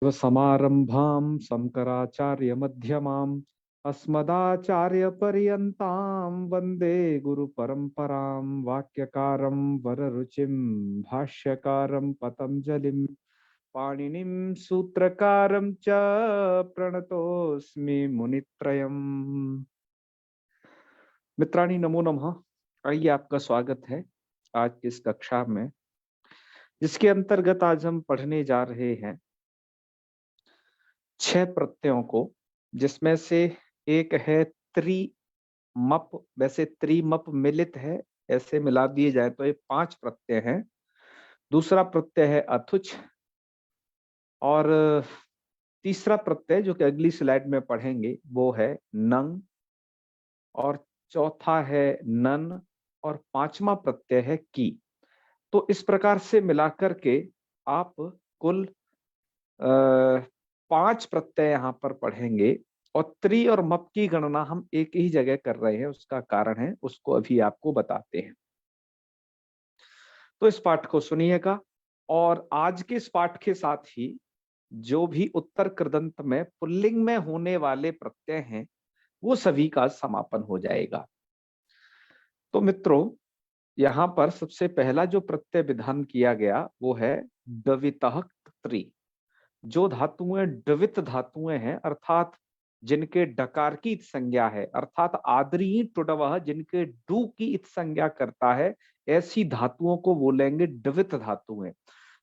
समारंभां शंकराचार्य मध्यमाम् अस्मदाचार्य पर्यन्तां वंदे गुरु परंपरां वाक्यकारं वररुचिं भाष्यकारं पतंजलिं पाणिनिं सूत्रकारं च प्रणतोस्मि मुनित्रयम्। मित्राणि नमो नमः। आइए, आपका स्वागत है आज की इस कक्षा में, जिसके अंतर्गत आज हम पढ़ने जा रहे हैं 6 प्रत्ययों को, जिसमें से एक है त्रिमप। वैसे त्रिमप मिलित है, ऐसे मिला दिए जाए तो ये 5 प्रत्यय हैं। दूसरा प्रत्यय है अथुच, और तीसरा प्रत्यय जो कि अगली स्लाइड में पढ़ेंगे वो है नंग, और चौथा है नन, और पांचवा प्रत्यय है की। तो इस प्रकार से मिलाकर के आप कुल 5 प्रत्यय यहाँ पर पढ़ेंगे, और त्रि और मप की गणना हम एक ही जगह कर रहे हैं। उसका कारण है, उसको अभी आपको बताते हैं। तो इस पाठ को सुनिएगा, और आज के इस पाठ के साथ ही जो भी उत्तर कृदंत में पुल्लिंग में होने वाले प्रत्यय हैं वो सभी का समापन हो जाएगा। तो मित्रों, यहाँ पर सबसे पहला जो प्रत्यय विधान किया गया वो है डवितः त्रि। जो धातुएं डवित धातुएं हैं, अर्थात जिनके डकार की इत संज्ञा है, अर्थात आदरीय टुडवह जिनके डू की इत संज्ञा करता है, ऐसी धातुओं को बोलेंगे डवित धातुएं।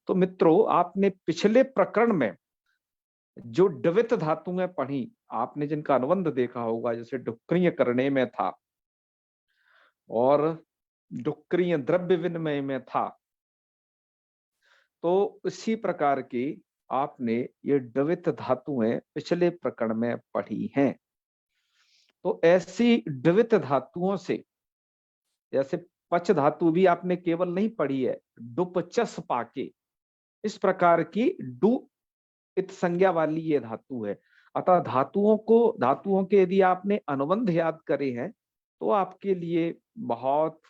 तो मित्रों, आपने पिछले प्रकरण में जो डवित धातुएं पढ़ी, आपने जिनका अनुबंध देखा होगा, जैसे डुक्रिय करने में था और डुक्रिय द्रव्य विनिमय में था, तो इसी प्रकार की आपने ये डवित धातुएं पिछले प्रकरण में पढ़ी हैं। तो ऐसी डवित धातुओं से, जैसे पच धातु भी आपने केवल नहीं पढ़ी है, डुपचस पाके, इस प्रकार की डू इत संज्ञा वाली ये धातु है। अतः धातुओं के यदि आपने अनुबंध याद करे हैं तो आपके लिए बहुत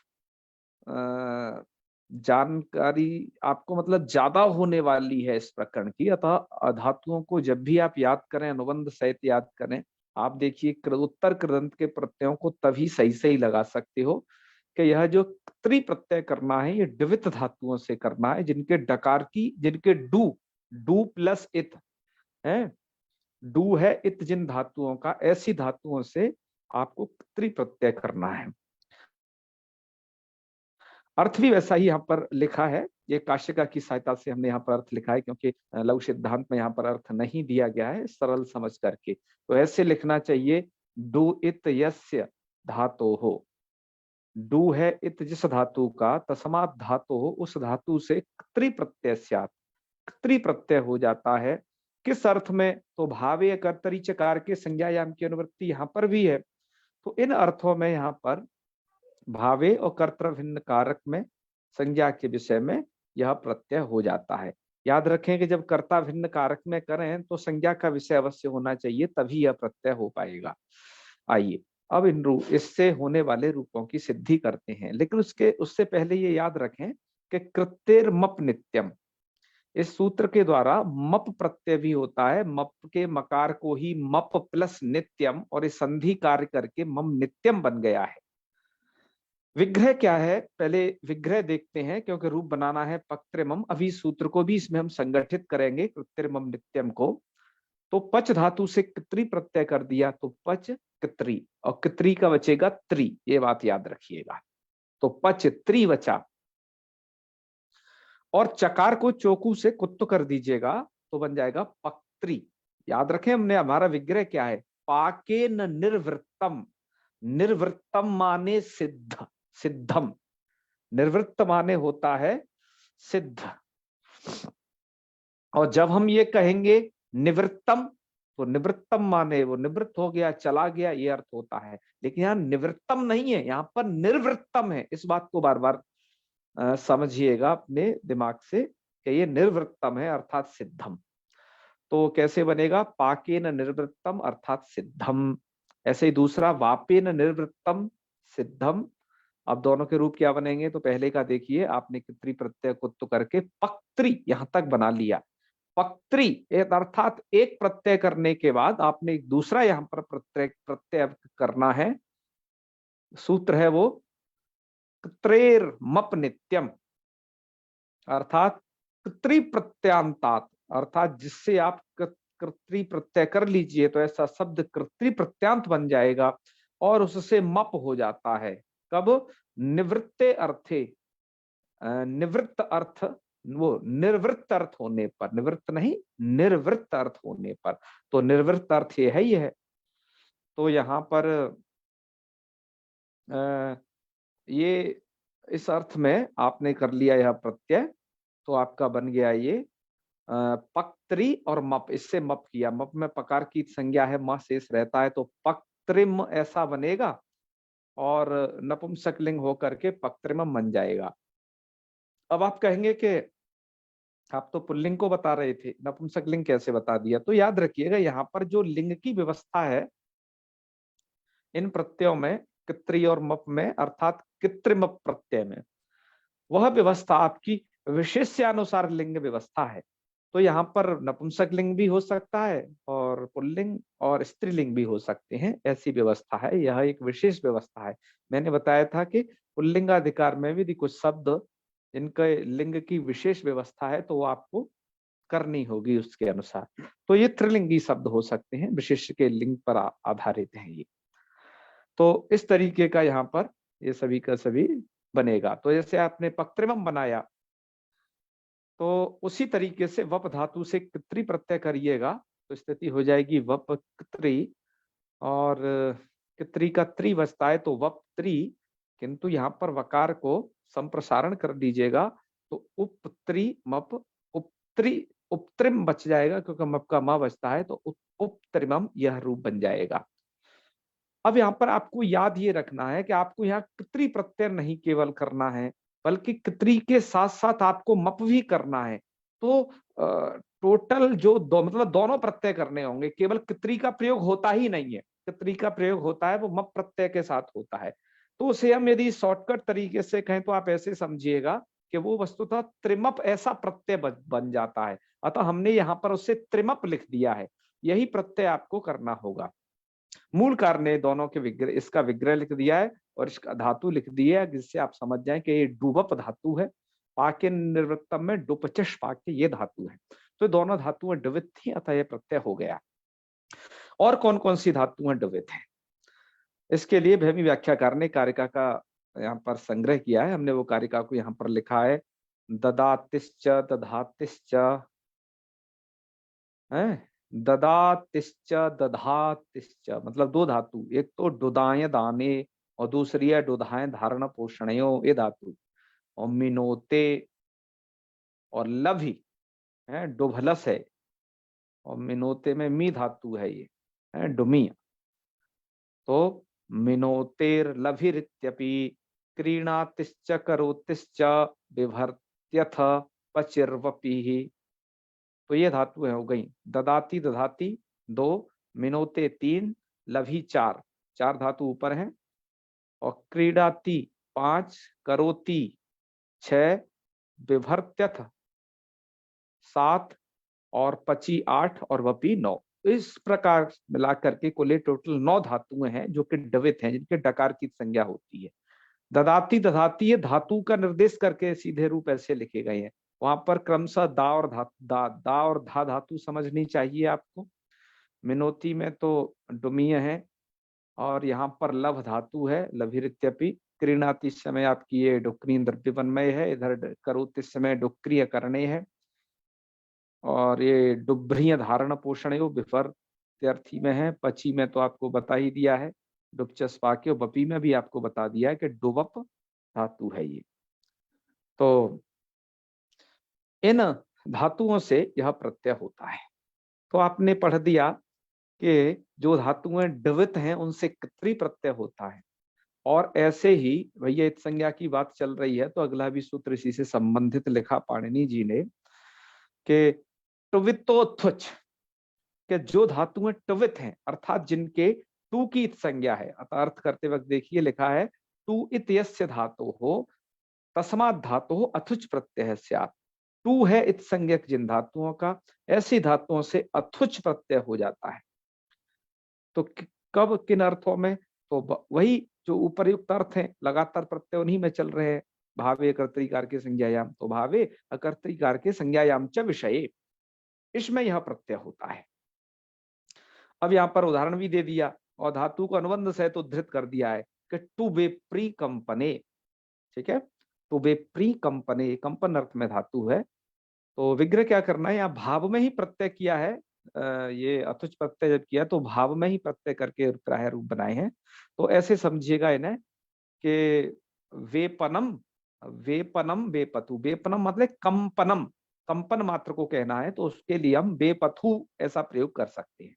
जानकारी आपको मतलब ज्यादा होने वाली है इस प्रकरण की। अतः धातुओं को जब भी आप याद करें, अनुबंध सहित याद करें, आप देखिए उत्तर कृदंत के प्रत्ययों को तभी सही से ही लगा सकते हो कि यह जो त्रि प्रत्यय करना है ये द्वित धातुओं से करना है, जिनके डकार की, जिनके डू डू प्लस इत है, डू है इत जिन धातुओं का, ऐसी धातुओं से आपको त्रि प्रत्यय करना है। अर्थ भी वैसा ही यहाँ पर लिखा है। ये काशिका की सहायता से हमने यहाँ पर अर्थ लिखा है, क्योंकि लघु सिद्धांत में यहाँ पर अर्थ नहीं दिया गया है, सरल समझ करके। तो ऐसे लिखना चाहिए, डू इत यस्य धातो हो। डू है इत जिस धातु का, तस्मात् धातो हो, उस धातु से त्रि प्रत्यय स्यात्, त्रि प्रत्यय हो जाता है। किस अर्थ में? तो भावे कर्तरी चकार के संज्ञायाम की अनुवृत्ति यहाँ पर भी है। तो इन अर्थों में यहाँ पर भावे और कर्तृभिन्न कारक में संज्ञा के विषय में यह प्रत्यय हो जाता है। याद रखें कि जब कर्ता भिन्न कारक में करें तो संज्ञा का विषय अवश्य होना चाहिए, तभी यह प्रत्यय हो पाएगा। आइए अब इससे होने वाले रूपों की सिद्धि करते हैं, लेकिन उससे पहले ये याद रखें कि कृत्तिर मप नित्यम, इस सूत्र के द्वारा मप प्रत्यय भी होता है। मप के मकार को ही मप प्लस नित्यम, और इस संधि कार्य करके मम नित्यम बन गया है। विग्रह क्या है, पहले विग्रह देखते हैं, क्योंकि रूप बनाना है पक्त्रिमम। अभी सूत्र को भी इसमें हम संगठित करेंगे, कृत्रिमम नित्यम को। तो पच धातु से कित्री प्रत्यय कर दिया, तो पच कित्री, और कित्री का बचेगा त्रि, ये बात याद रखिएगा। तो पच त्रि बचा, और चकार को चोकू से कुत्त कर दीजिएगा तो बन जाएगा पक्त्री। याद रखें, हमने हमारा विग्रह क्या है, पाके न निर्वृत्तम। निर्वृत्तम माने सिद्ध, सिद्धम। निर्वृत्त माने होता है सिद्ध। और जब हम ये कहेंगे निवृत्तम, तो निवृत्तम माने वो निवृत्त हो गया, चला गया, ये अर्थ होता है। लेकिन यहाँ निवृत्तम नहीं है, यहाँ पर निर्वृत्तम है। इस बात को बार बार समझिएगा अपने दिमाग से कि ये निर्वृत्तम है अर्थात सिद्धम। तो कैसे बनेगा, पाकेन निर्वृत्तम अर्थात सिद्धम। ऐसे ही दूसरा, वापेन निर्वृत्तम सिद्धम। अब दोनों के रूप क्या बनेंगे, तो पहले का देखिए, आपने कित्री प्रत्यय को तो करके पक्त्री यहां तक बना लिया, पक्त्री अर्थात एक प्रत्यय करने के बाद आपने एक दूसरा यहाँ पर प्रत्यय करना है। सूत्र है वो क्त्रेर मप नित्यम, अर्थात कृत्रि प्रत्यांतात, अर्थात जिससे आप कृत्रि प्रत्यय कर लीजिए तो ऐसा शब्द कृत्रि प्रत्यांत बन जाएगा और उससे मप हो जाता है। कब? निवृत्ते अर्थे, निवृत्त अर्थ, वो निर्वृत्त अर्थ होने पर, निवृत्त नहीं निर्वृत्त अर्थ होने पर, तो निर्वृत्त अर्थ ये है ही है। तो यहाँ पर ये इस अर्थ में आपने कर लिया यह प्रत्यय, तो आपका बन गया ये पक्त्री और मप, इससे मप किया। मप में पकार की संज्ञा है, म शेष रहता है, तो पक्त्रिम ऐसा बनेगा और नपुंसकलिंग होकर के पक्त्रिमम बन जाएगा। अब आप कहेंगे कि आप तो पुल्लिंग को बता रहे थे, नपुंसकलिंग कैसे बता दिया? तो याद रखिएगा यहाँ पर जो लिंग की व्यवस्था है इन प्रत्ययों में, कृत्रि और मप में, अर्थात कृत्रिम प्रत्यय में, वह व्यवस्था आपकी विशेष्यानुसार लिंग व्यवस्था है। तो यहाँ पर नपुंसक लिंग भी हो सकता है और पुल्लिंग और स्त्रीलिंग भी हो सकते हैं, ऐसी व्यवस्था है। यह एक विशेष व्यवस्था है। मैंने बताया था कि पुल्लिंगाधिकार में भी कुछ शब्द इनके लिंग की विशेष व्यवस्था है, तो वो आपको करनी होगी उसके अनुसार। तो ये त्रिलिंगी शब्द हो सकते हैं, विशेष के लिंग पर आधारित हैं ये। तो इस तरीके का यहाँ पर ये सभी का सभी बनेगा। तो जैसे आपने पक्त्रिमम बनाया, तो उसी तरीके से वप धातु से कृत्रि प्रत्यय करिएगा तो स्थिति हो जाएगी वप कृत्रि, और कृत्रि का त्रि बचता है तो वप त्रि, किंतु यहाँ पर वकार को संप्रसारण कर दीजिएगा तो उपत्री मप उपत्री, उपत्रिम बच जाएगा, क्योंकि मप का म बचता है, तो उपत्रिमम यह रूप बन जाएगा। अब यहाँ पर आपको याद ये रखना है कि आपको यहाँ कृत्रि प्रत्यय नहीं केवल करना है, बल्कि कृत्रि के साथ साथ आपको मप भी करना है। तो टोटल जो मतलब दोनों प्रत्यय करने होंगे, केवल कृत्रि का प्रयोग होता ही नहीं है। कृत्रि का प्रयोग होता है वो मप प्रत्यय के साथ होता है। तो उसे हम यदि शॉर्टकट तरीके से कहें तो आप ऐसे समझिएगा कि वो वस्तुतः त्रिमप ऐसा प्रत्यय बन जाता है। अतः हमने यहाँ पर उससे त्रिमप लिख दिया है, यही प्रत्यय आपको करना होगा। मूलकार ने दोनों के विग्रह, इसका विग्रह लिख दिया है और इसका धातु लिख दिया है, जिससे आप समझ जाएं कि ये डुबप धातु है। पाके निर्वृत्तम में डुपचश पाके ये धातु है, तो दोनों धातुएं डवित थी, अतः ये प्रत्यय हो गया। और कौन कौन सी धातुएं डवित हैं, इसके लिए भैमी व्याख्याकार ने कारिका का यहाँ पर संग्रह किया है। हमने वो कारिका को यहाँ पर लिखा है, ददातिश्च दधातिश्च है, ददातिश्च दधातिश्च, मतलब दो धातु, एक तो डुदाय दाने और दूसरी है डुदाय धारण पोषणयो, ये धातु। और मिनोते और लभी है, डुभलस है, और मिनोते में मी धातु है, ये है डुमिया। तो मिनोतेर लभिरित्यपि क्रीणातिश्च करोतिश्च विभर्त्यथ पचिर्वपि। तो ये धातु हो गई। ददाती दधाती दो, मिनोते तीन, लभी चार, चार धातु ऊपर हैं, और क्रीडाती पांच, करोती छह, विभर्त्यथ सात, और पची आठ, और वपी नौ। इस प्रकार मिला करके कुल टोटल 9 धातुएं हैं जो कि डवित हैं, जिनके डकार की संज्ञा होती है। ददाती दधाती ये धातु का निर्देश करके सीधे रूप ऐसे लिखे गए हैं। वहां पर क्रमशः दा और दा और धा धातु समझनी चाहिए आपको। मिनोती में तो डुमीय है, और यहाँ पर लभ धातु है, लभिरित्यपि। क्रीणाति समय आपकी ये डुक्री द्रव्यवन्मय है, इधर करोति समय डुक्रिय करणे है, और ये डुभ्रिय धारण पोषण विभर्त्यर्थी में है। पची में तो आपको बता ही दिया है, डुपचस पाके। बपी में भी आपको बता दिया है कि डुबप धातु है ये। तो इन धातुओं से यह प्रत्यय होता है। तो आपने पढ़ दिया कि जो धातुएं डवित हैं उनसे कृत्रि प्रत्यय होता है। और ऐसे ही भैया इत संज्ञा की बात चल रही है, तो अगला भी सूत्र इसी से संबंधित लिखा पाणिनि जी ने कि टुवितोत्थुच, कि जो धातुएं टवित हैं अर्थात जिनके टू की इत संज्ञा है। अतः अर्थ करते वक्त देखिए लिखा है टू इत यस्य धातु हो तस्मात् धातु हो अथुच प्रत्यय स्यात्। टू है इत संज्ञक जिन धातुओं का, ऐसी धातुओं से अथुच प्रत्यय हो जाता है। तो कब, किन अर्थों में? तो वही जो उपरयुक्त अर्थ हैं, लगातार प्रत्यय उन्हीं में चल रहे हैं। भावे कर्तृकार के संज्ञायाम, तो भावे अकर्तृकार के संज्ञायाम च विषये, इसमें यह प्रत्यय होता है। अब यहाँ पर उदाहरण भी दे दिया और धातु को अनुबंध से तो उद्धृत कर दिया है कि टू बे प्री कंपने, ठीक है, टू बे प्री कंपने, कंपन अर्थ में धातु है। तो विग्रह क्या करना है, यहाँ भाव में ही प्रत्यय किया है। ये अथुच प्रत्यय जब किया तो भाव में ही प्रत्यय करके ग्राह्य रूप बनाए हैं। तो ऐसे समझिएगा इन्हें कि वेपनम, वेपनम वेपथु, वेपनम मतलब कंपनम, कंपन मात्र को कहना है, तो उसके लिए हम वेपथु ऐसा प्रयोग कर सकते हैं।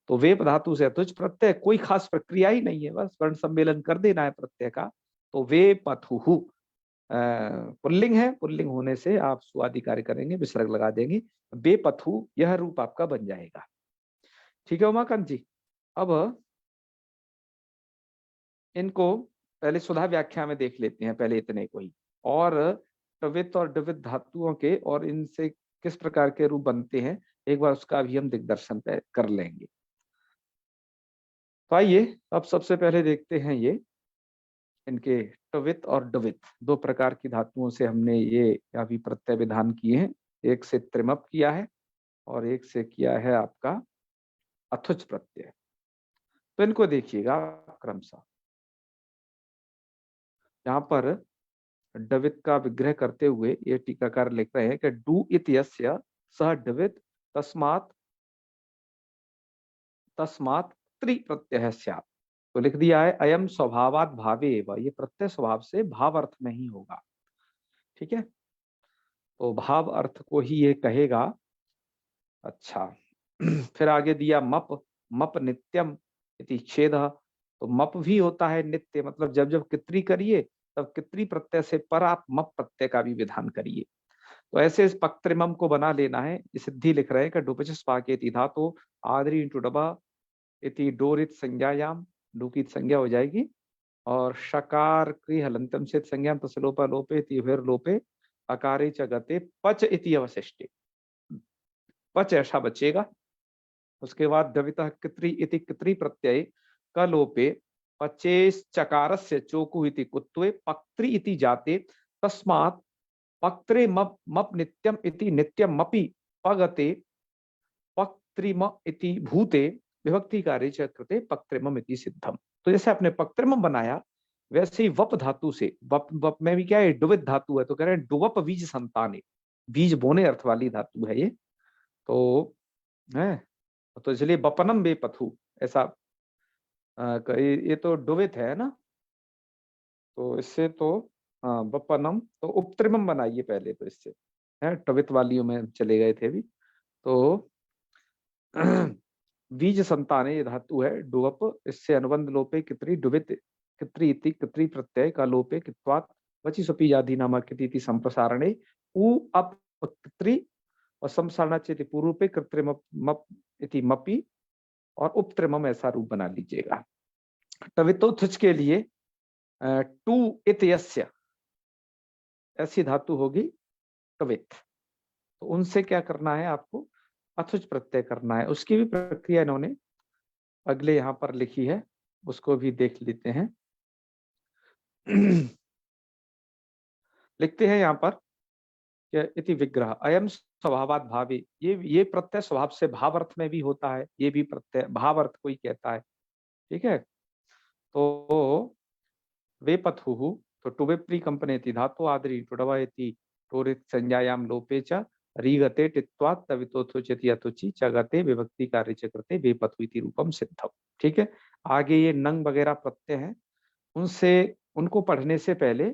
तो वेप धातु से अथुच प्रत्यय, कोई खास प्रक्रिया ही नहीं है, बस वर्ण सम्मेलन कर देना है प्रत्यय का। तो वेपथु पुल्लिंग है, पुल्लिंग होने से आप सुआदि कार्य करेंगे, विसर्ग लगा देंगे, बेपथु यह रूप आपका बन जाएगा। ठीक है उमाकांत जी। अब इनको पहले सुधा व्याख्या में देख लेते हैं, पहले इतने को ही, और टवित और डवित धातुओं के और इनसे किस प्रकार के रूप बनते हैं एक बार उसका भी हम दिग्दर्शन कर लेंगे। तो आइए अब सबसे पहले देखते हैं ये इनके टवित और डवित, दो प्रकार की धातुओं से हमने ये अभी प्रत्यय विधान किए हैं। एक से त्रिमप किया है और एक से किया है आपका अथुच प्रत्यय। तो इनको देखिएगा क्रमशः। यहाँ पर डवित का विग्रह करते हुए ये टीकाकार लिख रहे हैं कि डू इत यस्य सह डवित तस्मात्, तस्मात् त्रि प्रत्यय स्यात्। तो लिख दिया है अयम स्वभावात भावे एव, ये प्रत्यय स्वभाव से भाव अर्थ में ही होगा। ठीक है, तो भाव अर्थ को ही ये कहेगा। अच्छा फिर आगे दिया मप, मप नित्यम इति छेद। तो मप भी होता है नित्य, मतलब जब जब कितरी करिए तब कितरी प्रत्यय से पर आप मप प्रत्यय का भी विधान करिए। तो ऐसे इस पक्त्रिमम को बना लेना है। सिद्धि लिख रहे हैं कि डुपचिस पाकेति धातु आदरी इंटू डबा इति डोरित संज्ञायाम, डू की संज्ञा हो जाएगी, और शकार की हलंतम से संज्ञा तसलोपा लोपे तिभिर लोपे अकारे च गते पच इति अवशिष्टे, पच ऐसा बचेगा। उसके बाद दवितः कित्री इति कित्री प्रत्यय का लोपे पचेस चकारस्य चोकु इति कुत्वे पक्त्री इति जाते तस्मात् पक्त्रे मप, मप नित्यम इति नित्यम मपि पगते पक्त्रिम इति भूते विभक्ति कार्य च कृते पक्त्रिमम इति सिद्धम। तो जैसे आपने पक्त्रिमम बनाया वैसे ही वप धातु से, वप वप में भी क्या है, डुवित धातु है, तो कह रहे हैं डुवप बीज संताने, बीज बोने अर्थ वाली धातु है ये। तो है, तो इसलिए बपनम बेपथु ऐसा ये तो डुवित है ना, तो इससे तो बपनम, तो उपत्रिमम बनाइए पहले, तो इससे है टवित वालियों में चले गए थे भी। तो बीज संताने ये धातु है डुवप, इससे अनुबंध लोपे कितरी डुवित कितरी इति कितरी प्रत्यय का लोपे कित्वात् वचि सपी आदि नामक इति संप्रसारणे उ अप कितरी और समसारणाचेति पूर्व कृत्रिम मप इति मपी और उपत्रिमम ऐसा रूप बना लीजिएगा। टवितोथुच के लिए टू इत यस्य ऐसी धातु होगी टवित, तो उनसे क्या करना है आपको, अथुच प्रत्यय करना है। उसकी भी प्रक्रिया इन्होंने अगले यहाँ पर लिखी है, उसको भी देख लेते हैं। लिखते हैं यहाँ पर इति विग्रह अयम स्वभावात भावी, ये प्रत्यय स्वभाव से भाव अर्थ में भी होता है, ये भी प्रत्यय भाव अर्थ को ही कहता है। ठीक है, तो वे पथु, तो टुवे प्री कंपने धातु आदरी टुडवायति टोरित संज्ञायाम लोपे च रीगते टित्वात् तवितोथुचति अथुचि चगते विभक्ति कार्य च कृते वे पथु इति रूपम सिद्धम। ठीक है, आगे ये नंग वगैरह प्रत्यय हैं, उनसे उनको पढ़ने से पहले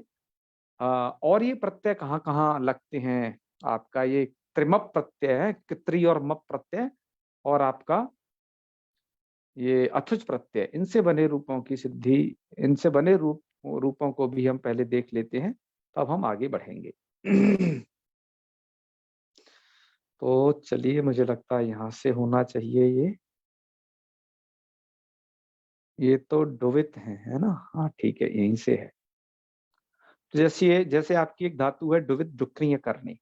और ये प्रत्यय कहाँ कहाँ लगते हैं आपका, ये त्रिमप प्रत्यय है, कित्री और मप प्रत्यय, और आपका ये अथुच प्रत्यय, इनसे बने रूपों की सिद्धि, इनसे बने रूपों को भी हम पहले देख लेते हैं, तब हम आगे बढ़ेंगे। तो चलिए, मुझे लगता है यहाँ से होना चाहिए ये तो डुवित है ना, हाँ ठीक है, यहीं से है। तो जैसे आपकी एक धातु है डुवित डुक्रिय करनी,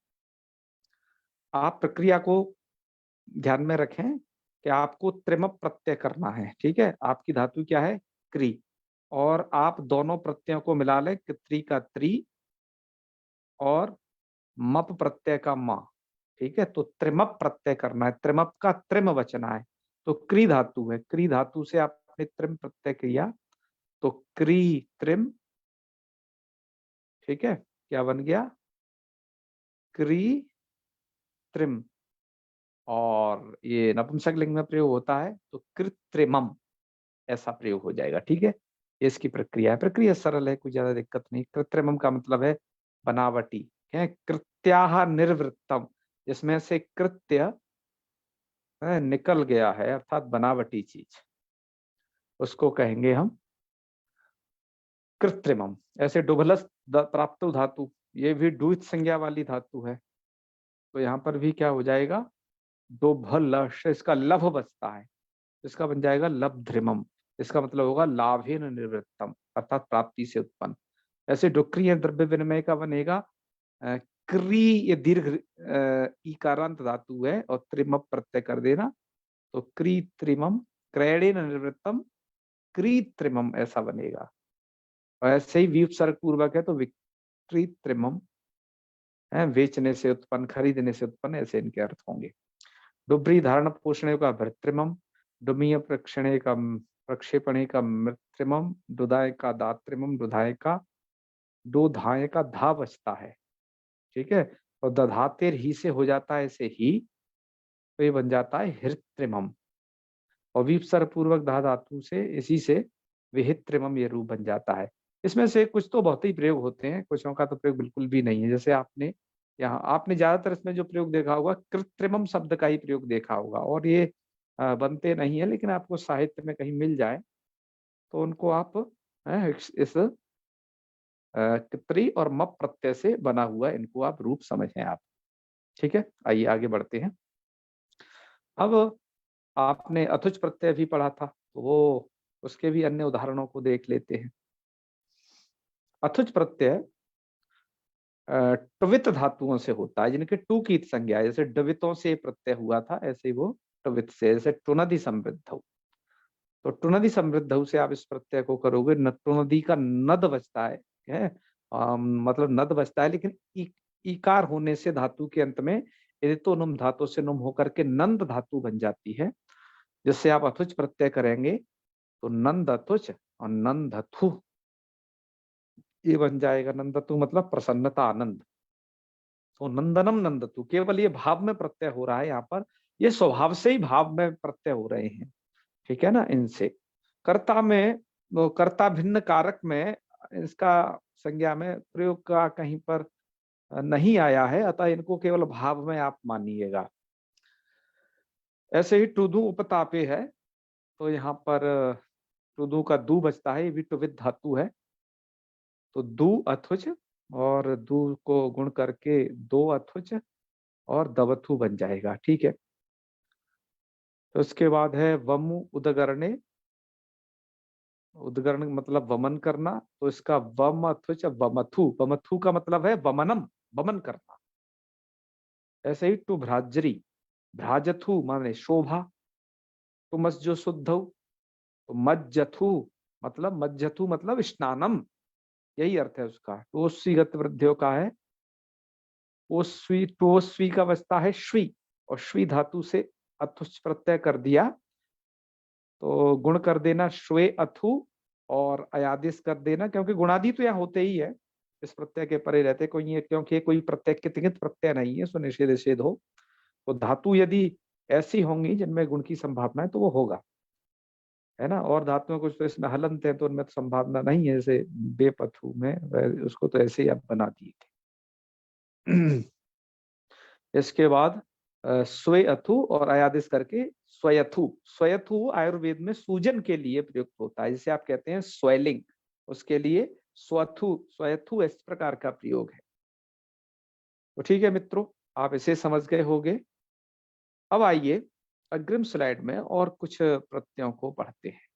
आप प्रक्रिया को ध्यान में रखें कि आपको त्रिमप प्रत्यय करना है, ठीक है। आपकी धातु क्या है? क्री। और आप दोनों प्रत्ययों को मिला लें, त्रि का त्रि और मप प्रत्यय का म, ठीक है। तो त्रिमप प्रत्यय करना है, त्रिमप का त्रिम बचना है। तो क्री धातु है, क्री धातु से आपने त्रिम प्रत्यय किया, तो क्री त्रिम, ठीक है। क्या बन गया? क्री त्रिम। और ये नपुंसकलिंग में प्रयोग होता है तो कृत्रिमम, ऐसा प्रयोग हो जाएगा, ठीक है। ये इसकी प्रक्रिया है, प्रक्रिया सरल है, कोई ज्यादा दिक्कत नहीं। कृत्रिमम का मतलब है बनावटी है। कृत्याह निर्वृत्तम, जिसमें से कृत्य निकल गया है, अर्थात बनावटी चीज, उसको कहेंगे हम कृत्रिमम। ऐसे डुभलस प्राप्त धातु, ये भी द्वित संज्ञा वाली धातु है, तो यहाँ पर भी क्या हो जाएगा? डुभलश, इसका लभ बचता है, इसका बन जाएगा लब्ध्रिमम। इसका मतलब होगा लाभेन निवृत्तम, अर्थात प्राप्ति से उत्पन्न। ऐसे डुक्रिय द्रव्य विनिमय का बनेगा क्री, ये दीर्घ इकारांत धातु है और त्रिमप प्रत्यय कर देना, तो क्री त्रिमम, क्रैडेन निवृत्तम क्री त्रिमम, ऐसा बनेगा। और ऐसे ही विपसर्ग पूर्वक है तो विक्री त्रिमम है, बेचने से उत्पन्न, खरीदने से उत्पन्न, ऐसे इनके अर्थ होंगे। डुब्री धारण पोषण का भृत्रिमम, डुमीय प्रक्षणे का प्रक्षेपणे का मृत्रिमम, डुदाय का दात्रिमम, डुधाय का डोधाय का धा बचता है, ठीक है। और दधातेर ही से हो जाता है ऐसे ही, तो ये बन जाता है हृत्रिमम। और विपसर पूर्वक धा धातु से, इसी से विहित्रिमम ये रूप बन जाता है। इसमें से कुछ तो बहुत ही प्रयोग होते हैं, कुछों का तो प्रयोग बिल्कुल भी नहीं है। जैसे आपने यहाँ, आपने ज्यादातर इसमें जो प्रयोग देखा होगा, कृत्रिमम शब्द का ही प्रयोग देखा होगा, और ये बनते नहीं है, लेकिन आपको साहित्य में कहीं मिल जाए तो उनको आप इस त्रि और मप प्रत्यय से बना हुआ इनको आप रूप समझें आप, ठीक है। आइए आगे बढ़ते हैं। अब आपने अथुच प्रत्यय भी पढ़ा था, तो वो उसके भी अन्य उदाहरणों को देख लेते हैं। अथुच प्रत्यय टवित धातुओं से होता है, जिनके टू की संज्ञा है। जैसे डवितों से प्रत्यय हुआ था, ऐसे वो टवित से, जैसे टुनदि समृद्ध, तो टुनदि समृद्ध से आप इस प्रत्यय को करोगे, टुनदि का नद बचता है, मतलब नद बचता है, लेकिन इकार होने से धातु के अंत में तो नुम धातु से नुम होकर के नंद धातु बन जाती है, जिससे आप अथुच प्रत्यय करेंगे तो नंद अथुच और नंदथु ये बन जाएगा। नंदतु मतलब प्रसन्नता, आनंद। तो नंदनम नंदतु, केवल ये भाव में प्रत्यय हो रहा है यहाँ पर, ये स्वभाव से ही भाव में प्रत्यय हो रहे हैं, ठीक है ना। इनसे कर्ता में, वो कर्ता भिन्न कारक में इसका संज्ञा में प्रयोग का कहीं पर नहीं आया है, अतः इनको केवल भाव में आप मानिएगा। ऐसे ही टुदु उपतापे है, तो यहाँ पर टुदु का दू बचता है, ये भी टुवित धातु है, तो दू अथुच और दू को गुण करके दो अथुच और दवथु बन जाएगा, ठीक है। तो उसके बाद है वमु उदगरणे, उदगरण मतलब वमन करना, तो इसका वम अथुच वमथु, वमथु का मतलब है वमनम, वमन करना। ऐसे ही टू भ्राजरी, भ्राजथु माने शोभा, तो मस जो शुद्ध, तो मज्जथु मतलब, मज्जथु मतलब स्नानम, यही अर्थ है उसका। टोस्वीगत वृद्धियों का है, ओस्वी, टोस्वी का बचता है श्वी, और श्वी धातु से अथुच प्रत्यय कर दिया, तो गुण कर देना श्वे अथु, और अयादिश कर देना, क्योंकि गुणादि तो यहाँ होते ही है, इस प्रत्यय के परे रहते कोई है, क्योंकि कोई प्रत्यय कितनित प्रत्यय नहीं है, सो निषेध निषेध हो, तो धातु यदि ऐसी होंगी जिनमें गुण की संभावना है तो वो होगा, है ना। और धातुओं कुछ तो इसमें हलंत है, तो उनमें तो संभावना नहीं है, जैसे बेपथु में उसको तो ऐसे ही आप बना दिए थे। इसके बाद स्वे अथु और अयादिश करके स्वयथु, स्वयथु आयुर्वेद में सूजन के लिए प्रयुक्त होता है, जिसे आप कहते हैं स्वेलिंग, उसके लिए स्वथु, स्वयथु इस प्रकार का प्रयोग है। तो ठीक है मित्रों, आप इसे समझ गए होंगे। अब आइए अग्रिम स्लाइड में और कुछ प्रत्ययों को पढ़ते हैं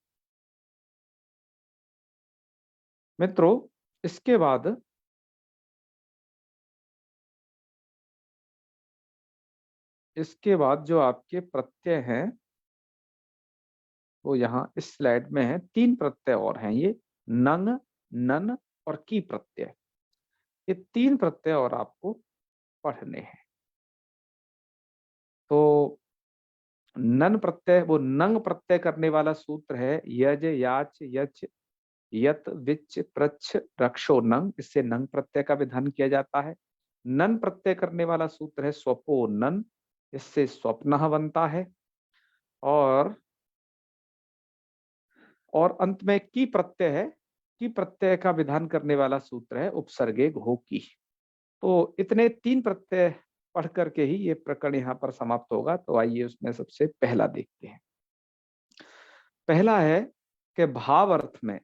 मित्रों। इसके बाद इसके बाद जो आपके प्रत्यय हैं वो यहाँ इस स्लाइड में है। 3 प्रत्यय और हैं ये, नंग, नन और की प्रत्यय। ये 3 प्रत्यय और आपको पढ़ने हैं। तो नन प्रत्यय, वो नंग प्रत्यय करने वाला सूत्र है यज, याच, यच, यत, विच, प्रच्छ, रक्षो, नंग। इससे नंग प्रत्यय का विधान किया जाता है। नन प्रत्यय करने वाला सूत्र है स्वपो नन, इससे स्वप्न बनता है। और अंत में की प्रत्यय है। की प्रत्यय का विधान करने वाला सूत्र है उपसर्गे घो की। तो इतने 3 प्रत्यय पढ़ करके ही ये प्रकरण यहाँ पर समाप्त होगा। तो आइए उसमें सबसे पहला देखते हैं। पहला है कि भाव अर्थ में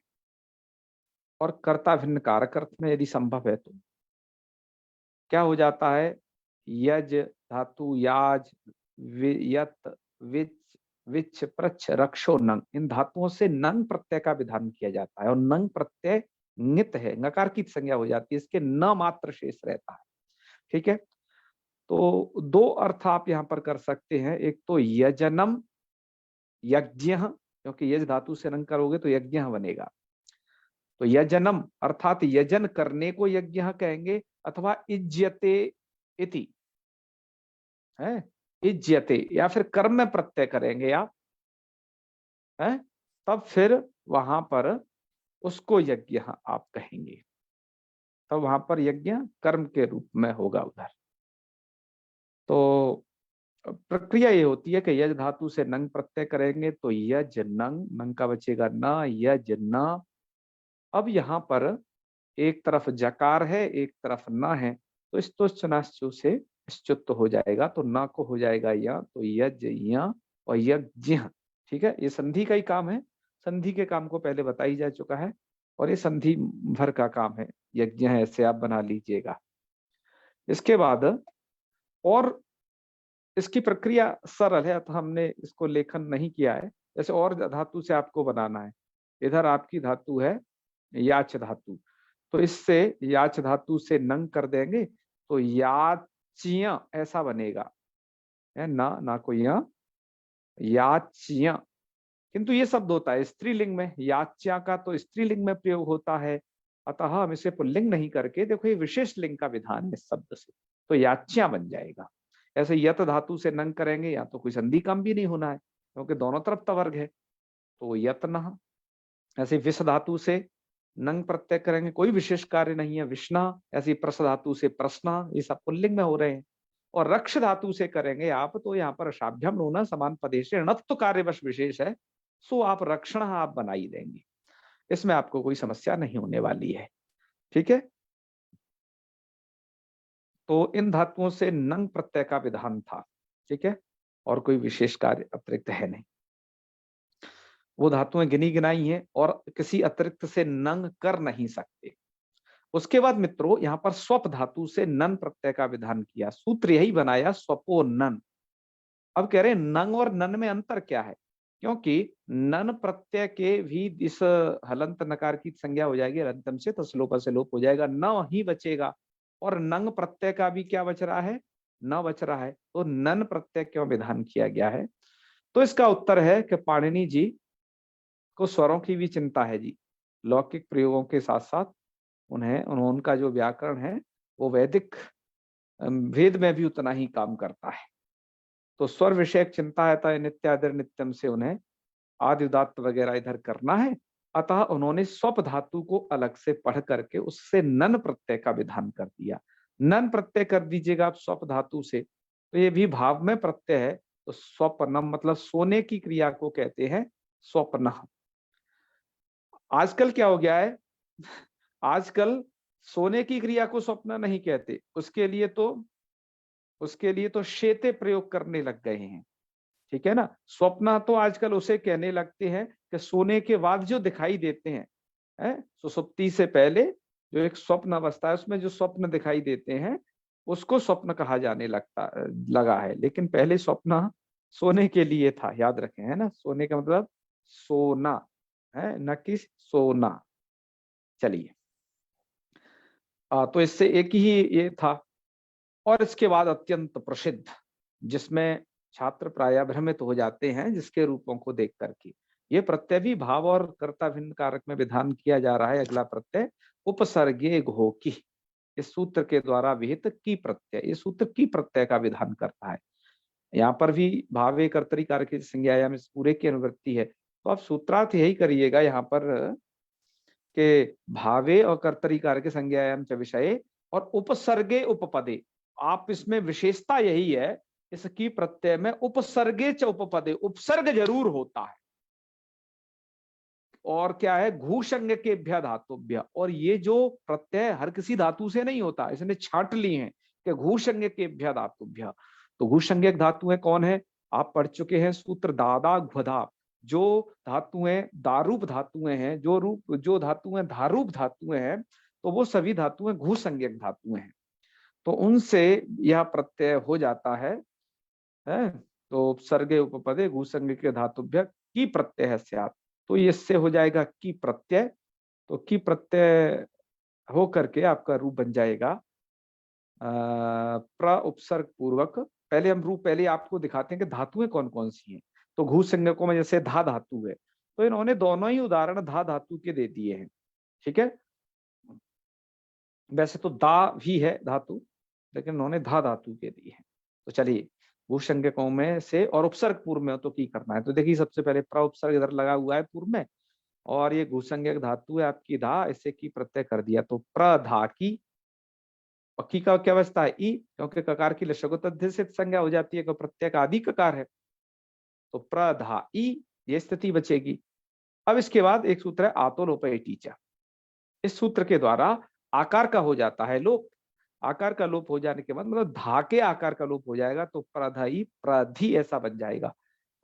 और कर्ता भिन्न कारक अर्थ में यदि संभव है तो क्या हो जाता है। यज धातु, याज, यत, विच, विच, प्रच्छ, रक्षो, नंग, इन धातुओं से नंग प्रत्यय का विधान किया जाता है। और नंग प्रत्यय नित है, नकार की संज्ञा हो जाती है, इसके न मात्र शेष रहता है। ठीक है। तो 2 अर्थ आप यहां पर कर सकते हैं। एक तो यजनम, यज्ञ, क्योंकि यज धातु से नंग करोगे तो यज्ञ बनेगा। तो यजनम अर्थात यजन करने को यज्ञ कहेंगे, अथवा इज्यते इति है, इज्यते, या फिर कर्म में प्रत्यय करेंगे आप है, तब फिर वहां पर उसको यज्ञ आप कहेंगे। तब वहां पर यज्ञ कर्म के रूप में होगा उधर। तो प्रक्रिया ये होती है कि यज धातु से नंग प्रत्यय करेंगे तो यज नंग, नंग का बचेगा न, यज न। अब यहाँ पर एक तरफ जकार है, एक तरफ न है, तो स्तोश्चनाश्चु से च्युत हो जाएगा, तो न को हो जाएगा या, तो यज या और यज्ञ। ठीक है, ये संधि का ही काम है। संधि के काम को पहले बता ही जा चुका है, और ये संधि भर का काम है, यज्ञ है, ऐसे आप बना लीजिएगा। इसके बाद और इसकी प्रक्रिया सरल है, तो हमने इसको लेखन नहीं किया है। जैसे और धातु से आपको बनाना है, इधर आपकी धातु है याच धातु, तो इससे याच धातु से नंग कर देंगे तो याचिया ऐसा बनेगा, है ना, ना कोई यहाँ, याचिया। किंतु ये शब्द होता है स्त्रीलिंग में, याच्या का तो स्त्रीलिंग में प्रयोग होता है, अतः हम इसे पुल्लिंग नहीं करके, देखो ये विशेष लिंग का विधान है इस शब्द से, तो याच्या बन जाएगा। ऐसे यत धातु से नंग करेंगे, या तो कोई संधि काम भी नहीं होना है क्योंकि दोनों तरफ तवर्ग है, तो यत्न। ऐसे विष धातु से नंग प्रत्यय करेंगे, कोई विशेष कार्य नहीं है, विष्णा। ऐसी प्रस धातु से प्रश्न, ये सब पुल्लिंग में हो रहे हैं। और रक्ष धातु से करेंगे आप, तो यहाँ पर अशाभ्यम नूना समान पदेश णत्व कार्यवश विशेष है, सो आप रक्षण आप बना ही देंगे, इसमें आपको कोई समस्या नहीं होने वाली है। ठीक है, तो इन धातुओं से नंग प्रत्यय का विधान था। ठीक है, और कोई विशेष कार्य अतिरिक्त है नहीं, वो धातुएं गिनी गिनाई हैं और किसी अतिरिक्त से नंग कर नहीं सकते। उसके बाद मित्रों यहाँ पर स्वप धातु से नन प्रत्यय का विधान किया, सूत्र यही बनाया स्वपो नन। अब कह रहे हैं नंग और नन में अंतर क्या है, क्योंकि नन प्रत्यय के भी इस हलंत नकार की संज्ञा हो जाएगी रंतम से, तो स्लोप से लोप हो जाएगा, न ही बचेगा। और नंग प्रत्यय का भी क्या बच रहा है, न बच रहा है, तो नन प्रत्यय क्यों विधान किया गया है। तो इसका उत्तर है कि पाणिनि जी को स्वरों की भी चिंता है जी, लौकिक प्रयोगों के साथ साथ उनका जो व्याकरण है वो वैदिक वेद में भी उतना ही काम करता है। तो स्वर विषयक चिंता है, नित्यादर नित्यम से उन्हें आदि उदात्त वगैरह इधर करना है, अतः उन्होंने स्वप धातु को अलग से पढ़ करके उससे नन प्रत्यय का विधान कर दिया। नन प्रत्यय कर दीजिएगा आप स्वप धातु से, तो ये भी भाव में प्रत्यय है, तो स्वप्नम मतलब सोने की क्रिया को कहते हैं स्वप्न। आजकल क्या हो गया है, आजकल सोने की क्रिया को स्वप्न नहीं कहते, उसके लिए तो शेते प्रयोग करने लग गए हैं। ठीक है ना, स्वप्न तो आजकल उसे कहने लगते हैं कि सोने के बाद जो दिखाई देते हैं, सुसुप्ति से पहले जो एक स्वप्न अवस्था है उसमें जो स्वप्न दिखाई देते हैं उसको स्वप्न कहा जाने लगा है। लेकिन पहले स्वप्न सोने के लिए था, याद रखें, है ना, सोने का मतलब सोना है, न कि सोना। चलिए, तो इससे एक ही ये था। और इसके बाद अत्यंत प्रसिद्ध जिसमें छात्र प्रायः भ्रमित हो जाते हैं जिसके रूपों को देख करके। ये प्रत्यय भी भाव और कर्ता भिन्न कारक में विधान किया जा रहा है। अगला प्रत्यय उपसर्गे घो की, इस सूत्र के द्वारा विहित की प्रत्यय, ये सूत्र की प्रत्यय का विधान करता है। यहाँ पर भी भावे कर्तरी कारक की संज्ञायाम इस पूरे की अनुवृत्ति है। तो आप सूत्रार्थ यही करिएगा यहाँ पर के भावे और कर्तरी कारक संज्ञायाम च विषय और उपसर्गे उपपदे। आप इसमें विशेषता यही है इसकी प्रत्यय में उपसर्गे च उपपदे, उपसर्ग जरूर होता है। और क्या है, घूषंग के भ्य धातुभ्य, और ये जो प्रत्यय हर किसी धातु से नहीं होता, इसने छांट ली है कि घूषंग के भ्य धातुभ्य। तो घूषंज्ञक धातु है कौन है, आप पढ़ चुके हैं सूत्र दादा घ्वधा। जो धातुएं दारूप धातुएं हैं, जो धातुएं धारूप धातुएं हैं, तो वो सभी धातुएं घूषंज्ञक धातुएं हैं। तो उनसे यह प्रत्यय हो जाता है। तो उपसर्गे उपपदे घूषंग के धातुभ्य की प्रत्यय है स्यात्। तो इससे हो जाएगा की प्रत्यय। तो की प्रत्यय हो करके आपका रूप बन जाएगा प्र उपसर्ग पूर्वक। पहले हम रूप पहले आपको दिखाते हैं कि धातुएं कौन कौन सी हैं। तो घू संज्ञकों में जैसे धा धातु है, तो इन्होंने दोनों ही उदाहरण धा धातु के दे दिए हैं। ठीक है, वैसे तो दा भी है धातु, लेकिन उन्होंने धा धातु के दिए हैं। तो चलिए, भू संज्ञकों में से और उपसर्ग पूर्व में तो की करना है। तो देखिए सबसे पहले प्र उपसर्ग इधर लगा हुआ है पूर्व में, और ये घूसंज्ञक धातु है आपकी धा, इससे की प्रत्यय कर दिया। तो प्रधा की, और की का क्या अवस्था है ई, क्योंकि ककार की लशगु तद्धित संज्ञा हो जाती है, तो प्रत्यय का आदि ककार है। तो प्रधा ई, ये स्थिति बचेगी। अब इसके बाद एक सूत्र है आतो लोप टीचा। इस सूत्र के द्वारा आकार का हो जाता है लोप। आकार का लोप हो जाने के बाद मतलब धा के आकार का लोप हो जाएगा, तो प्रधाई प्रधि ऐसा बन जाएगा।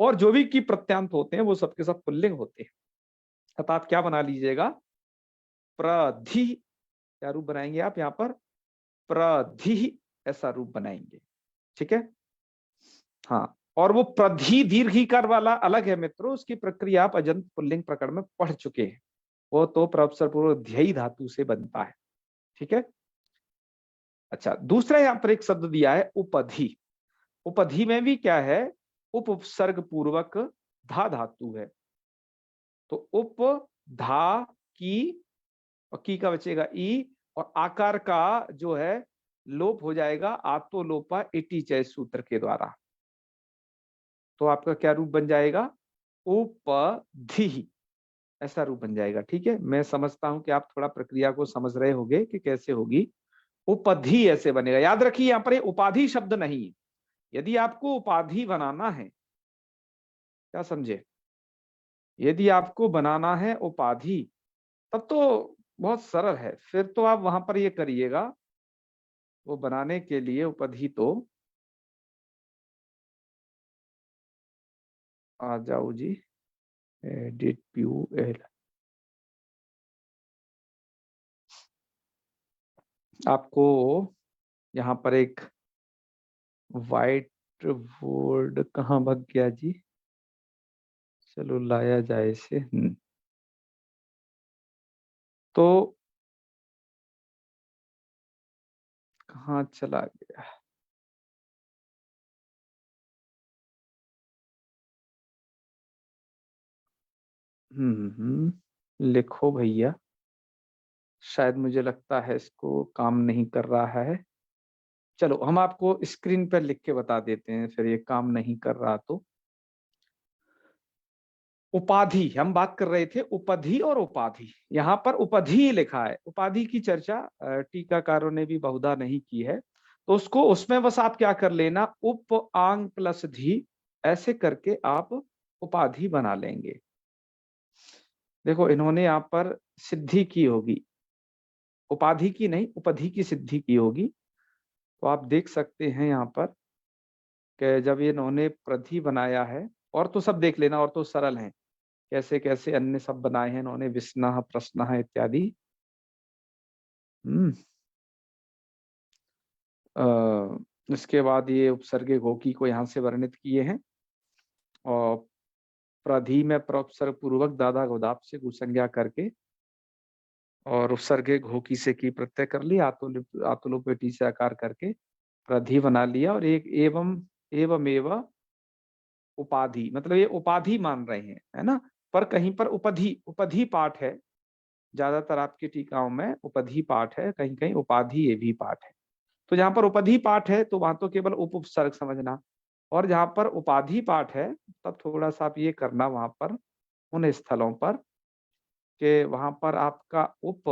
और जो भी की प्रत्यांत होते हैं वो सबके सब पुल्लिंग होते हैं। अर्थात क्या बना लीजिएगा, प्रधि, क्या रूप बनाएंगे आप यहाँ पर, प्रधि ऐसा रूप बनाएंगे। ठीक है, हाँ। और वो प्रधि दीर्घिकार वाला अलग है मित्रों, उसकी प्रक्रिया आप अजंत पुल्लिंग प्रकरण में पढ़ चुके हैं। वो तो प्रअपसर पूर्व ध्ययी धातु से बनता है। ठीक है, अच्छा, दूसरा यहाँ पर एक शब्द दिया है उपधि। उपधि में भी क्या है, उप उपसर्ग पूर्वक धा धातु है। तो उप धा की, और की का बचेगा ई, और आकार का जो है लोप हो जाएगा आतो लोपा इति चय सूत्र के द्वारा। तो आपका क्या रूप बन जाएगा, उपधि ऐसा रूप बन जाएगा। ठीक है, मैं समझता हूं कि आप थोड़ा प्रक्रिया को समझ रहे होंगे कि कैसे होगी। उपधि ऐसे बनेगा। याद रखिए यहाँ पर उपाधि शब्द नहीं है। यदि आपको उपाधि बनाना है, क्या समझे, यदि आपको बनाना है उपाधि, तब तो बहुत सरल है। फिर तो आप वहां पर ये करिएगा, वो बनाने के लिए उपधि तो आ जाओ जी, एडिट व्यू एल, आपको यहाँ पर एक व्हाइट बोर्ड कहाँ भग गया जी, चलो लाया जाए इसे। तो कहाँ चला गया, लिखो भैया। शायद मुझे लगता है इसको काम नहीं कर रहा है। चलो हम आपको स्क्रीन पर लिख के बता देते हैं, फिर ये काम नहीं कर रहा तो। उपाधि हम बात कर रहे थे, उपधि और उपाधि। यहाँ पर उपधि लिखा है, उपाधि की चर्चा टीकाकारों ने भी बहुधा नहीं की है। तो उसको, उसमें बस आप क्या कर लेना, उप आंग प्लस धी ऐसे करके आप उपाधि बना लेंगे। देखो इन्होंने यहाँ पर सिद्धि की होगी, उपाधि की नहीं उपधि की सिद्धि की होगी। तो आप देख सकते हैं यहाँ पर कि जब ये इन्होंने प्रधि बनाया है, और तो सब देख लेना, और तो सरल हैं, कैसे कैसे अन्य सब बनाए हैं इन्होंने, विस्ना प्रश्न इत्यादि। इसके बाद ये उपसर्गे घोकी को यहाँ से वर्णित किए हैं, और प्रधि में प्रउपसर्ग पूर्वक दादा गोदाप से गुसंज्ञा करके, और उपसर्गे घोकी से की प्रत्यय कर लिया, आतुलोपेटी से आकार करके प्रधि बना लिया। और एक एवं एवमेव उपाधि, मतलब ये उपाधि मान रहे हैं, है ना। पर कहीं पर उपधि उपधि पाठ है, ज्यादातर आपकी टीकाओं में उपधि पाठ है, कहीं कहीं उपाधि ये भी पाठ है। तो जहां पर उपधि पाठ है तो वहां तो केवल उपसर्ग समझना, और जहां पर उपाधि पाठ है तब थोड़ा सा आप ये करना वहां पर, उन स्थलों पर कि वहां पर आपका उप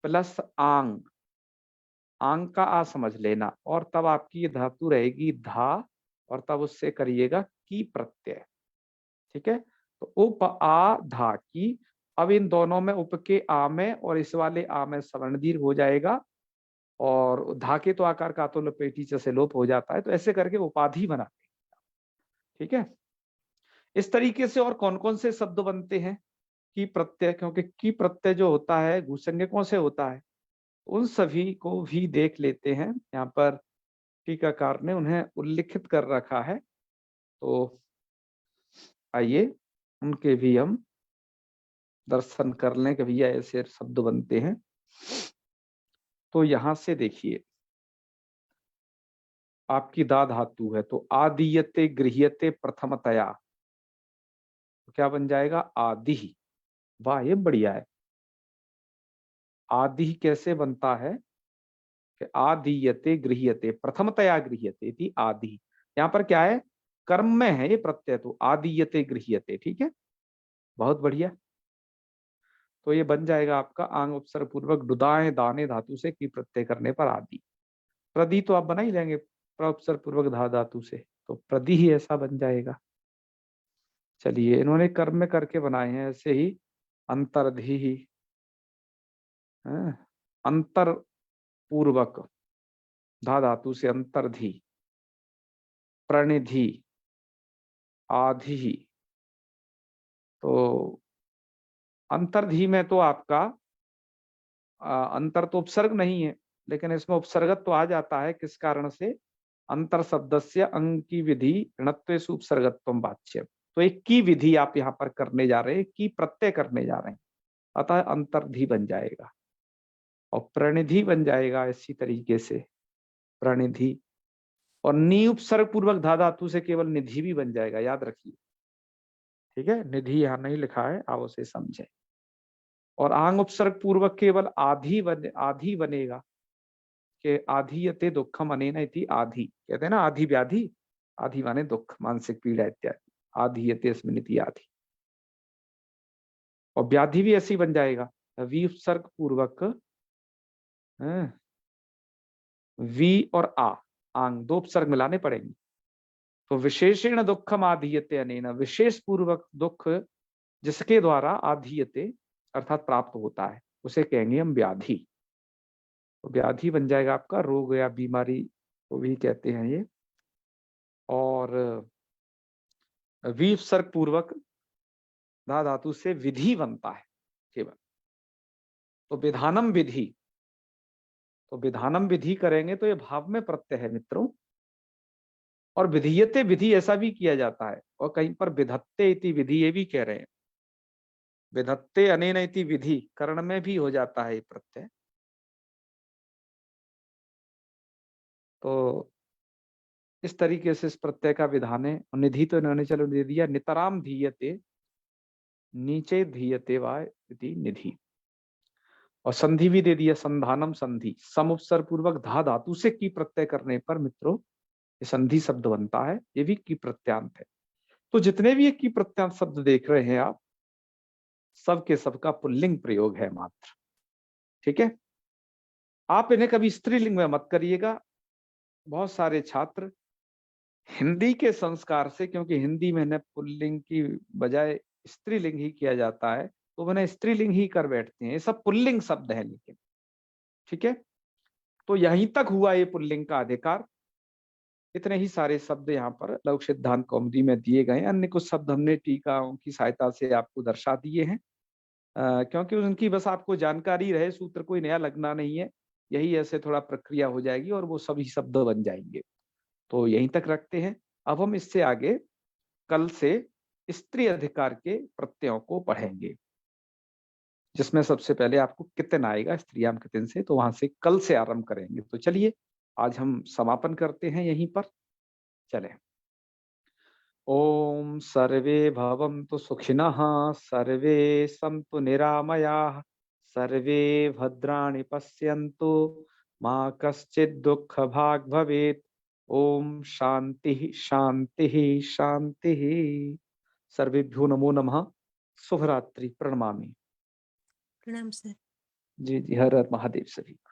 प्लस आंग, आंग का आ समझ लेना, और तब आपकी ये धातु रहेगी धा, और तब उससे करिएगा की प्रत्यय। ठीक है, तो उप आ धा की। अब इन दोनों में उप के आ में और इस वाले आ में सवर्ण दीर्घ हो जाएगा, और धा के तो आकार का तो लपेटी से लोप हो जाता है, तो ऐसे करके उपाधि बनाते हैं। ठीक है, इस तरीके से और कौन कौन से शब्द बनते हैं की प्रत्यय, क्योंकि की प्रत्यय जो होता है गुसंज्ञकों से होता है, उन सभी को भी देख लेते हैं। यहाँ पर टीकाकार ने उन्हें उल्लिखित कर रखा है, तो आइए उनके भी हम दर्शन कर लें कि भैया ऐसे शब्द बनते हैं। तो यहां से देखिए, आपकी दा धातु है तो आदीयते गृह्यते प्रथमतया, तो क्या बन जाएगा आदि। वाह, ये बढ़िया है। आदि कैसे बनता है कि आदीयते गृह्यते प्रथमतया गृह्यते इति आदि। यहाँ पर क्या है, कर्म में है ये प्रत्यय, तो आदीयते गृह्यते। ठीक है, बहुत बढ़िया। तो ये बन जाएगा आपका आंग उपसर्ग पूर्वक डुदाएं दाने धातु से की प्रत्यय करने पर आदि। प्रदि तो आप बना ही लेंगे प्रउपसर्ग पूर्वक धा धातु से, तो प्रदि ही ऐसा बन जाएगा। चलिए, इन्होंने कर्म में करके बनाए हैं ऐसे ही, अंतर्धि ही, अंतर पूर्वक धा धातु से अंतर्धि, प्रणिधि, आधि। तो अंतर्धि में तो आपका अंतर तो उपसर्ग नहीं है, लेकिन इसमें उपसर्गत तो आ जाता है। किस कारण से, अंतर शब्दस्य अंग की विधि ऋणत्वेषु उपसर्गत्वम वाच्य। तो एक की विधि आप यहाँ पर करने जा रहे हैं, की प्रत्यय करने जा रहे हैं, अतः अंतर्धि बन जाएगा। और प्रणिधि बन जाएगा इसी तरीके से, प्रणिधि। और नी उपसर्ग पूर्वक धा धातु से केवल निधि भी बन जाएगा, याद रखिए। ठीक है, निधि यहाँ नहीं लिखा है, आप उसे समझे। और आंग उपसर्ग पूर्वक केवल आधी बनेगा कि आधीयते दुखम अनेन इति आधी, कहते हैं ना आधी व्याधि, आधी माने दुख, मानसिक पीड़ा इत्यादि, आधीयते अस्मिन् इति आधी। और व्याधि भी ऐसी बन जाएगा, वी उपसर्ग पूर्वक वी और आ, आंग दो उपसर्ग मिलाने पड़ेंगे। तो विशेषण दुखम आधीयते अनेन, विशेष पूर्वक दुख जिसके द्वारा आधीयते अर्थात प्राप्त होता है, उसे कहेंगे हम व्याधि। तो व्याधि बन जाएगा आपका रोग या बीमारी को भी कहते हैं ये। और वी उपसर्ग पूर्वक धा धातु से विधि बनता है केवल, तो विधानम विधि। तो विधानम विधि करेंगे तो ये भाव में प्रत्यय है मित्रों। और विधीयते विधि ऐसा भी किया जाता है, और कहीं पर विधत्ते इति विधि ये भी कह रहे हैं। विधत्ते अनेन इति विधि कर्ण में भी हो जाता है ये प्रत्यय। तो इस तरीके से इस प्रत्यय का विधान है। और निधि तो इन्होंने चलो दे दिया, नितराम धीयते, नीचे धीयते वा इति निधि। और संधि भी दे दिया, संधानम संधि, सम उपसर्ग पूर्वक धा धातु से की प्रत्यय करने पर मित्रों ये संधि शब्द बनता है, ये भी की प्रत्यांत है। तो जितने भी ये की प्रत्यांत शब्द देख रहे हैं आप, सबके सबका पुल्लिंग प्रयोग है मात्र। ठीक है, आप इन्हें कभी स्त्रीलिंग में मत करिएगा। बहुत सारे छात्र हिंदी के संस्कार से, क्योंकि हिंदी में इन्हें पुल्लिंग की बजाय स्त्रीलिंग ही किया जाता है, तो मैंने स्त्रीलिंग ही कर बैठते हैं। ये सब पुल्लिंग शब्द है लेकिन। ठीक है, तो यहीं तक हुआ ये पुल्लिंग का अधिकार। इतने ही सारे शब्द यहाँ पर लौकिक सिद्धांत कौमुदी में दिए गए। अन्य कुछ शब्द हमने टीकाओं की सहायता से आपको दर्शा दिए हैं, क्योंकि उनकी बस आपको जानकारी रहे, सूत्र कोई नया लगना नहीं है। यही ऐसे थोड़ा प्रक्रिया हो जाएगी और वो सभी शब्द बन जाएंगे। तो यहीं तक रखते हैं। अब हम इससे आगे कल से स्त्री अधिकार के प्रत्ययों को पढ़ेंगे, जिसमें सबसे पहले आपको कितन आएगा स्त्रियाम कितन से, तो वहां से कल से आरंभ करेंगे। तो चलिए आज हम समापन करते हैं यहीं पर। चलें। ओम सर्वे भवन्तु सुखिनः, सर्वे सन्तु निरामयाः, सर्वे भद्राणि पश्यन्तु, मा कश्चित् दुःखभाग् भवेत्। ओम शांति शांति शांति। सर्वेभ्यो नमो नमः। शुभ रात्रि। प्रणमामि। प्रणाम सर। जी जी, हर हर महादेव सभी को।